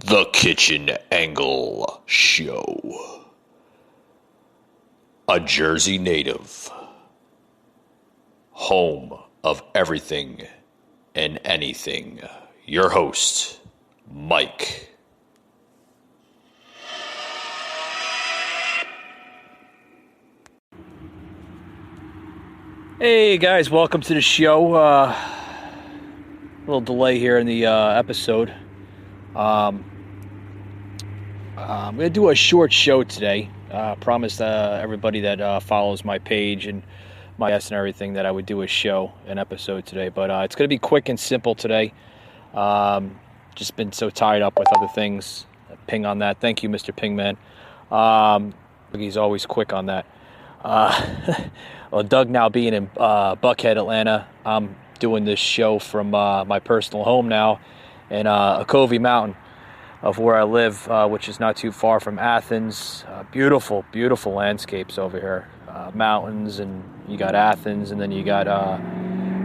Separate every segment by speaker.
Speaker 1: The Kitchen Angle Show. A Jersey native. Home of everything and anything. Your host, Mike.
Speaker 2: Hey guys, welcome to the show. A little delay here in the episode. I'm going to do a short show today. Promised everybody that follows my page and my guests and everything that I would do an episode today. But it's going to be quick and simple today. Just been so tied up with other things. Ping on that. Thank you, Mr. Pingman. He's always quick on that. Well, Doug now being in Buckhead, Atlanta, I'm doing this show from my personal home now in Okovie Mountain of where I live, which is not too far from Athens. Beautiful, beautiful landscapes over here. Mountains, and you got Athens, and then you got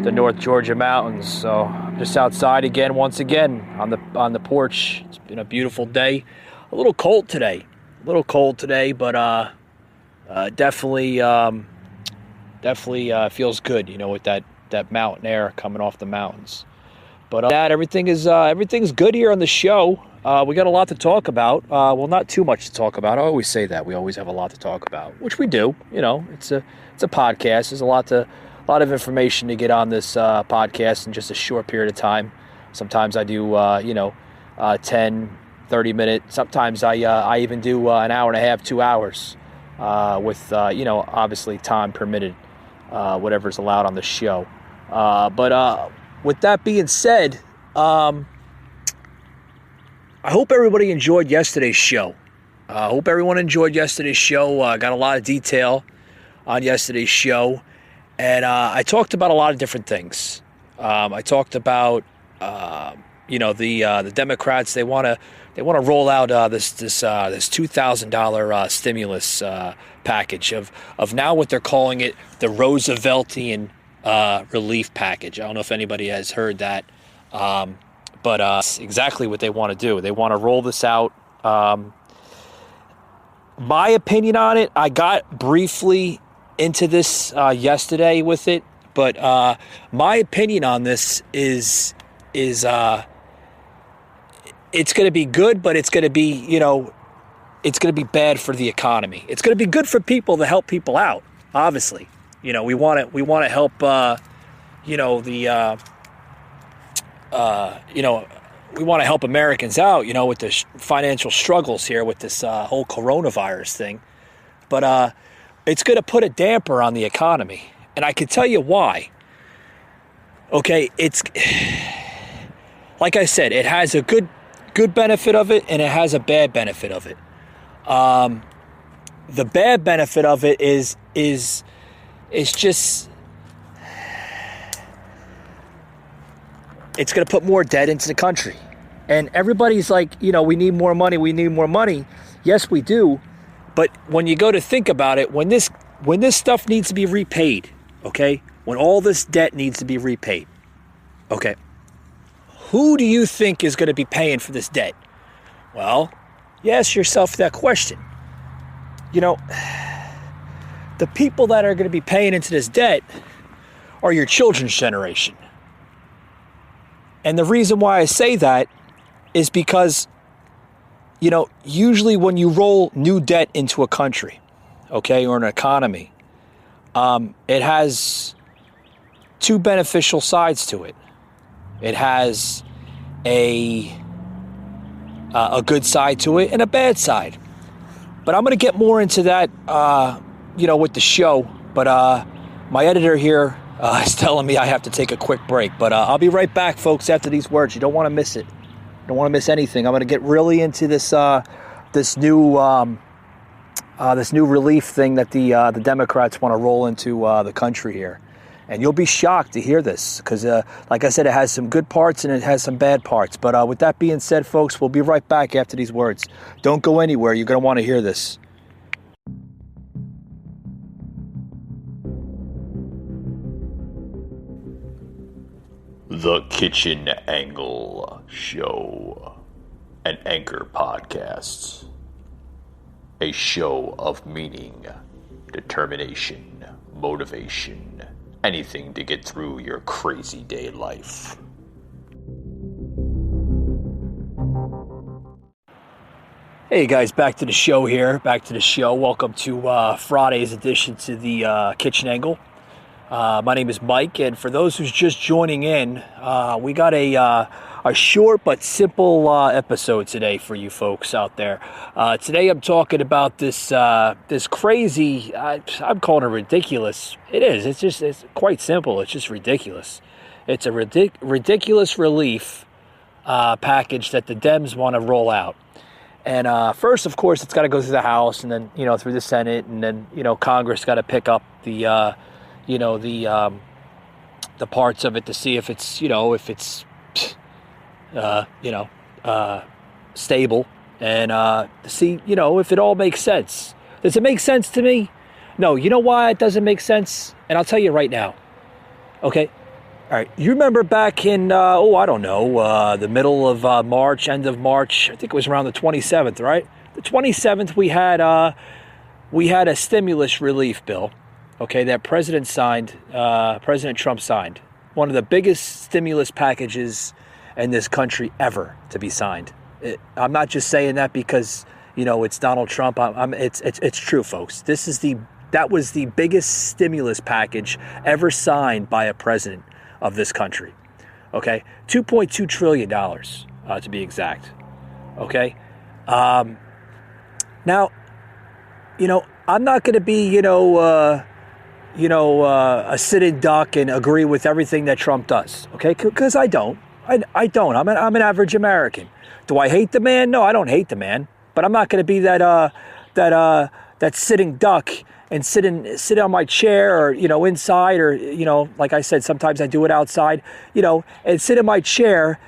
Speaker 2: the North Georgia mountains. So I'm just outside once again on the porch. It's been a beautiful day. A little cold today, but definitely feels good, with that mountain air coming off the mountains. But everything's good here on the show. We got a lot to talk about. Well, not too much to talk about. I always say that we always have a lot to talk about, which we do. It's a podcast. There's a lot of information to get on this podcast in just a short period of time. Sometimes I do 10, 30 minutes. Sometimes I even do an hour and a half, 2 hours, with obviously time permitted, whatever's allowed on the show. But with that being said, I hope everybody enjoyed yesterday's show. I hope everyone enjoyed yesterday's show. Got a lot of detail on yesterday's show, and I talked about a lot of different things. I talked about the Democrats. They want to roll out this $2,000 stimulus package of now what they're calling it the Rooseveltian relief package. I don't know if anybody has heard that. But that's exactly what they want to do. They want to roll this out. My opinion on it, I got briefly into this yesterday with it, but my opinion on this is it's going to be good, but it's going to be it's going to be bad for the economy. It's going to be good for people to help people out. Obviously, we want to help we want to help Americans out, with the financial struggles here with this whole coronavirus thing. But it's going to put a damper on the economy. And I can tell you why. Okay, it's like I said, it has a good benefit of it, and it has a bad benefit of it. The bad benefit of it is just it's going to put more debt into the country. And everybody's like, we need more money. Yes, we do. But when you go to think about it, when this stuff needs to be repaid, okay, when all this debt needs to be repaid, okay, who do you think is going to be paying for this debt? Well, you ask yourself that question. The people that are going to be paying into this debt are your children's generation. And the reason why I say that is because, usually when you roll new debt into a country, okay, or an economy, it has two beneficial sides to it. It has a good side to it and a bad side. But I'm going to get more into that, with the show. But my editor here is telling me I have to take a quick break. But I'll be right back, folks, after these words. You don't want to miss it. You don't want to miss anything. I'm going to get really into this new relief thing that the Democrats want to roll into the country here. And you'll be shocked to hear this because, like I said, it has some good parts and it has some bad parts. But with that being said, folks, we'll be right back after these words. Don't go anywhere. You're going to want to hear this.
Speaker 1: The Kitchen Angle Show. an Anchor podcast. A show of meaning, determination, motivation, anything to get through your crazy day life.
Speaker 2: Hey guys, back to the show here. Welcome to Friday's edition to the Kitchen Angle. My name is Mike, and for those who's just joining in, we got a short but simple episode today for you folks out there. Today I'm talking about this crazy, I'm calling it ridiculous. It is. It's quite simple. It's just ridiculous. It's a ridiculous relief package that the Dems want to roll out. And first, of course, it's got to go through the House, and then through the Senate, and then Congress got to pick up the parts of it to see if it's stable, and to see if it all makes sense. Does it make sense to me? No. You know why it doesn't make sense? And I'll tell you right now. Okay. All right, you remember back in, the middle of March, end of March, I think it was around the 27th, right? The 27th, we had a stimulus relief bill, okay, that President Trump signed. One of the biggest stimulus packages in this country ever to be signed. I'm not just saying that because, it's Donald Trump. It's true, folks. That was the biggest stimulus package ever signed by a president of this country. Okay, $2.2 trillion to be exact. Okay, now, I'm not going to be, a sitting duck and agree with everything that Trump does. Okay, because I don't. I don't. I'm an average American. Do I hate the man? No, I don't hate the man. But I'm not going to be that sitting duck and sit on my chair, or inside, or like I said, sometimes I do it outside, and sit in my chair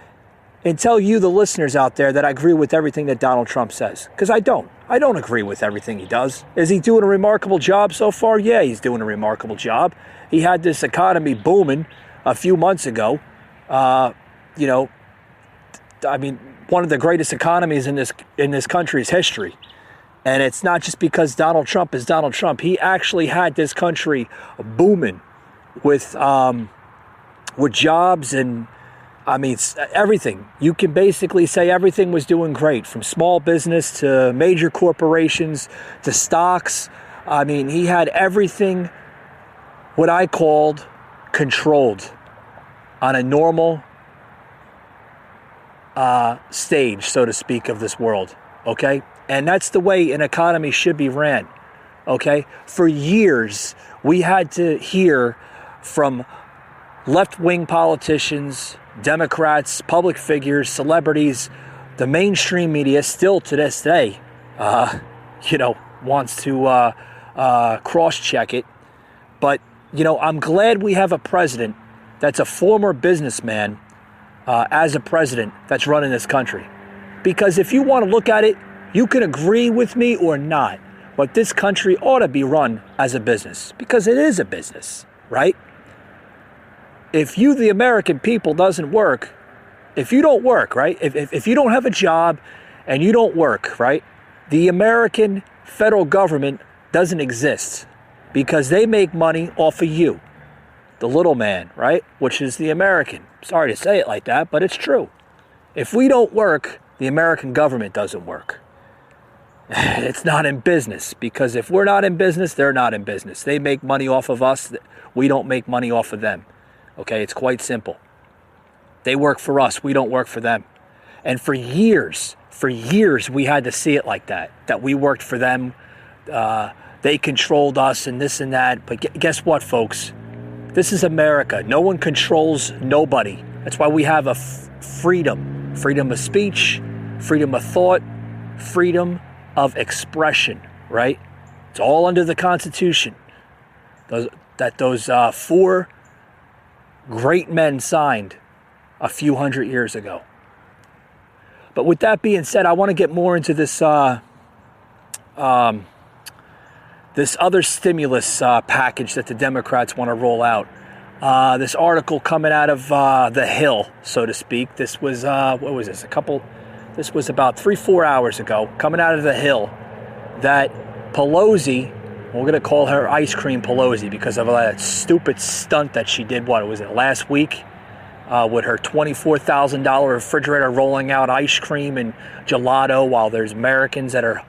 Speaker 2: and tell you, the listeners out there, that I agree with everything that Donald Trump says, because I don't agree with everything he does. Is he doing a remarkable job so far? Yeah, he's doing a remarkable job. He had this economy booming a few months ago. One of the greatest economies in this country's history. And it's not just because Donald Trump is Donald Trump. He actually had this country booming with jobs and, everything. You can basically say everything was doing great, from small business to major corporations to stocks. He had everything what I called controlled on a normal stage, so to speak, of this world. Okay? And that's the way an economy should be ran, okay? For years, we had to hear from left-wing politicians, Democrats, public figures, celebrities, the mainstream media, still to this day, wants to cross-check it. But, I'm glad we have a president that's a former businessman as a president that's running this country. Because if you want to look at it, you can agree with me or not, but this country ought to be run as a business, because it is a business, right? If you, the American people, doesn't work, if you don't work, right? If you don't have a job and you don't work, right? The American federal government doesn't exist, because they make money off of you, the little man, right? Which is the American. Sorry to say it like that, but it's true. If we don't work, the American government doesn't work. It's not in business, because if we're not in business, they're not in business. They make money off of us. We don't make money off of them. Okay, it's quite simple. They work for us. We don't work for them. And for years, we had to see it like that we worked for them. They controlled us and this and that. But guess what, folks? This is America. No one controls nobody. That's why we have a freedom of speech, freedom of thought, freedom of expression, right? It's all under the Constitution. Those four great men signed a few hundred years ago. But with that being said, I want to get more into this this other stimulus package that the Democrats want to roll out. This article coming out of The Hill, so to speak. This was, what was this, this was about 3-4 hours ago, coming out of the Hill, that Pelosi, we're going to call her Ice Cream Pelosi because of that stupid stunt that she did, was it last week? With her $24,000 refrigerator rolling out ice cream and gelato while there's Americans that are,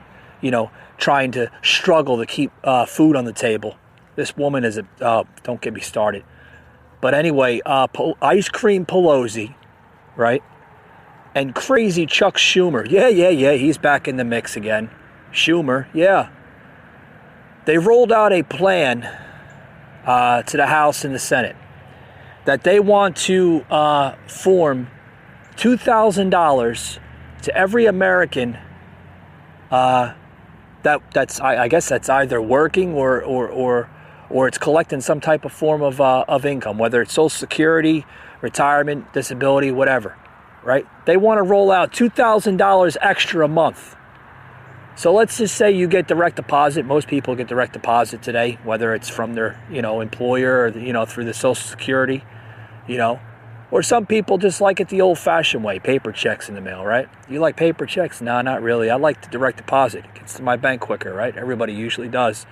Speaker 2: trying to struggle to keep food on the table. This woman is don't get me started. But anyway, Ice Cream Pelosi, right? And crazy Chuck Schumer. Yeah, he's back in the mix again. Schumer, yeah. They rolled out a plan to the House and the Senate that they want to form $2,000 to every American that's I guess that's either working or it's collecting some type of form of income, whether it's Social Security, retirement, disability, whatever, right? They want to roll out $2,000 extra a month. So let's just say you get direct deposit. Most people get direct deposit today, whether it's from their, employer or, through the Social Security, or some people just like it the old-fashioned way, paper checks in the mail, right? You like paper checks? No, not really. I like the direct deposit. It gets to my bank quicker, right? Everybody usually does.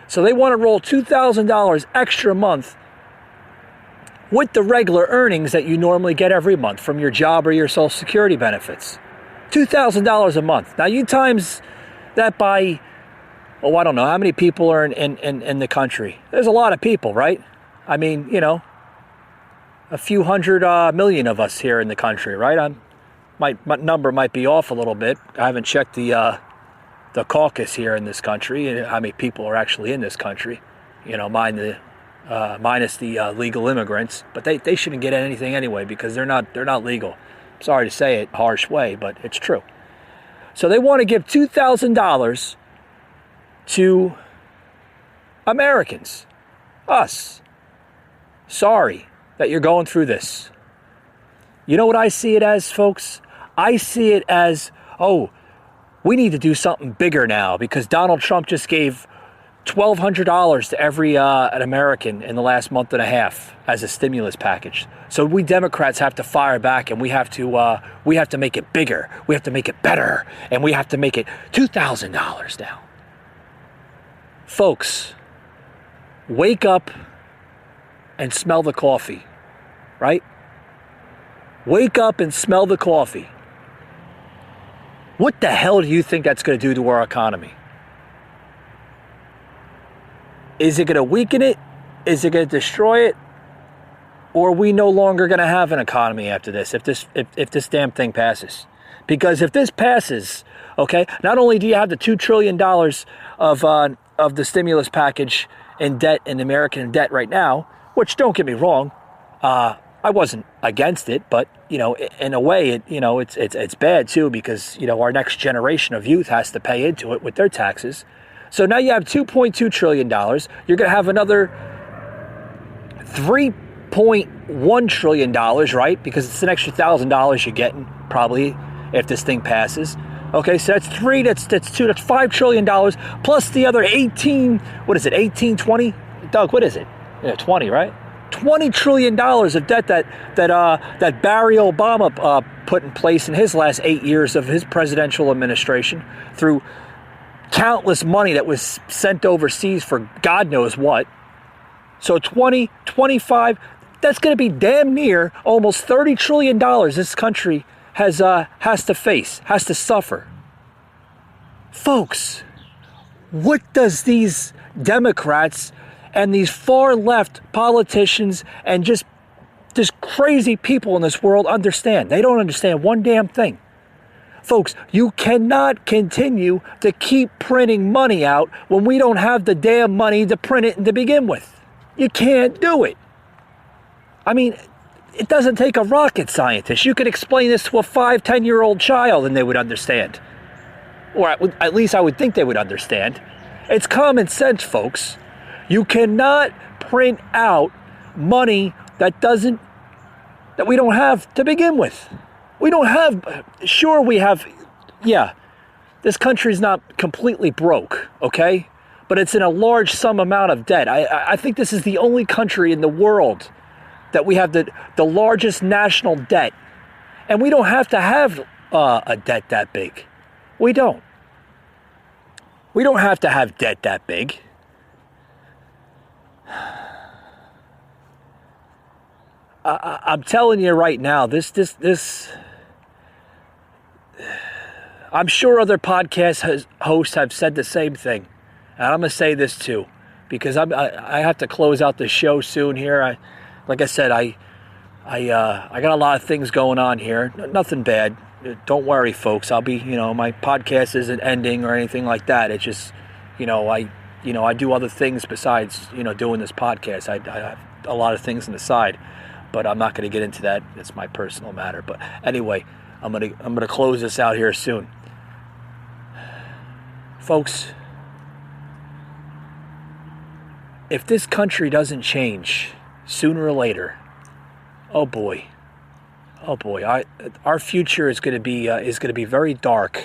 Speaker 2: So they want to roll $2,000 extra a month with the regular earnings that you normally get every month from your job or your Social Security benefits. $2,000 a month. Now you times that by, I don't know, how many people are in the country? There's a lot of people, right? I mean, a few hundred million of us here in the country, right? My number might be off a little bit. I haven't checked the caucus here in this country, and how many people are actually in this country. Minus the legal immigrants, but they shouldn't get anything anyway because they're not legal. Sorry to say it, harsh way, but it's true. So they want to give $2,000 to Americans, us. Sorry that you're going through this. You know what I see it as, folks? I see it as, we need to do something bigger now because Donald Trump just gave $1,200 to every an American in the last month and a half as a stimulus package. So we Democrats have to fire back, and we have to make it bigger. We have to make it better, and we have to make it $2,000 now. Folks, wake up and smell the coffee, right? Wake up and smell the coffee. What the hell do you think that's going to do to our economy? Is it going to weaken it? Is it going to destroy it? Or are we no longer going to have an economy after this if this damn thing passes? Because if this passes, okay, not only do you have the $2 trillion of the stimulus package in debt, in American debt right now, which, don't get me wrong, I wasn't against it, but in a way, it's bad too because our next generation of youth has to pay into it with their taxes. So now you have $2.2 trillion. You're going to have another $3.1 trillion, right? Because it's an extra $1,000 you're getting probably if this thing passes. Okay, so that's $2, that's $5 trillion plus the other 18, 20? Doug, what is it? 20, right? $20 trillion of debt that Barry Obama put in place in his last 8 years of his presidential administration through countless money that was sent overseas for God knows what. So 20, 25, that's going to be damn near almost $30 trillion this country has to suffer. Folks, what does these Democrats and these far left politicians and just crazy people in this world understand? They don't understand one damn thing. Folks, you cannot continue to keep printing money out when we don't have the damn money to print it to begin with. You can't do it. I mean, it doesn't take a rocket scientist. You could explain this to a 5-10-year-old child and they would understand. Or at least I would think they would understand. It's common sense, folks. You cannot print out money that we don't have to begin with. We don't have, sure we have, this country's not completely broke, okay? But it's in a large sum amount of debt. I think this is the only country in the world that we have the largest national debt. And we don't have to have a debt that big. We don't. We don't have to have debt that big. I'm telling you right now, this. I'm sure other podcast hosts have said the same thing, and I'm gonna say this too, because I have to close out the show soon here. Like I said, I got a lot of things going on here. Nothing bad. Don't worry, folks. I'll be, my podcast isn't ending or anything like that. It's just, I do other things besides, doing this podcast. I have a lot of things on the side, but I'm not going to get into that. It's my personal matter. But anyway, I'm gonna close this out here soon, folks. If this country doesn't change sooner or later, oh boy, our future is going to be very dark,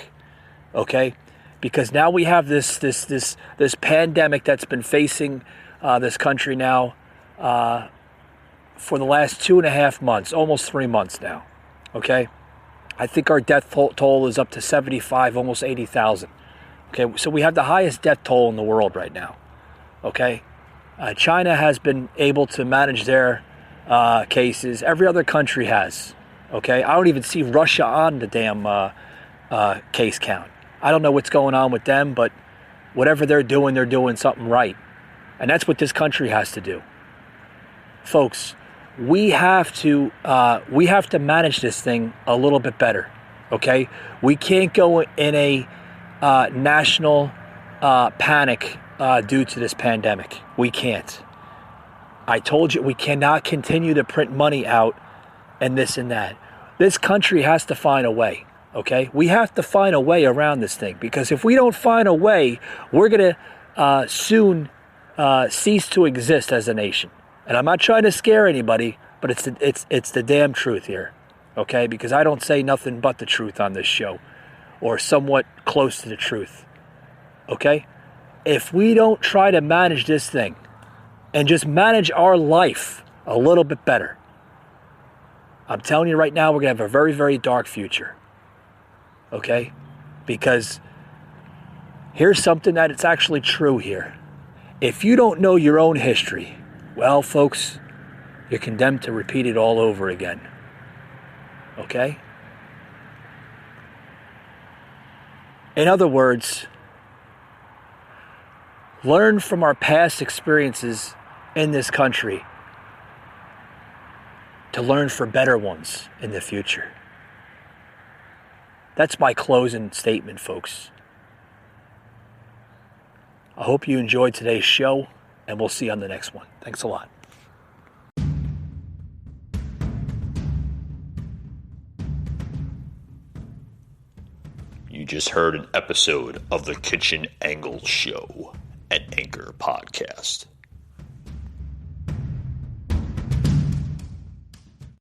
Speaker 2: okay? Because now we have this pandemic that's been facing this country now for the last 2.5 months, almost 3 months now, okay? I think our death toll is up to 75, almost 80,000. Okay, so we have the highest death toll in the world right now, okay? China has been able to manage their cases. Every other country has. Okay, I don't even see Russia on the damn case count. I don't know what's going on with them, but whatever they're doing something right, and that's what this country has to do, folks. We have to manage this thing a little bit better. Okay, we can't go in a national panic due to this pandemic. We can't. I told you, we cannot continue to print money out and this and that. This country has to find a way, okay? We have to find a way around this thing, because if we don't find a way, we're going to soon cease to exist as a nation. And I'm not trying to scare anybody, but it's the damn truth here, okay? Because I don't say nothing but the truth on this show, or somewhat close to the truth, okay? If we don't try to manage this thing, and just manage our life a little bit better, I'm telling you right now, we're going to have a very, very dark future. Okay? Because here's something that it's actually true here. If you don't know your own history, well, folks, you're condemned to repeat it all over again. Okay? In other words, learn from our past experiences in this country to learn for better ones in the future. That's my closing statement, folks. I hope you enjoyed today's show, and we'll see you on the next one. Thanks a lot.
Speaker 1: You just heard an episode of the Kitchen Angle Show, an Anchor podcast.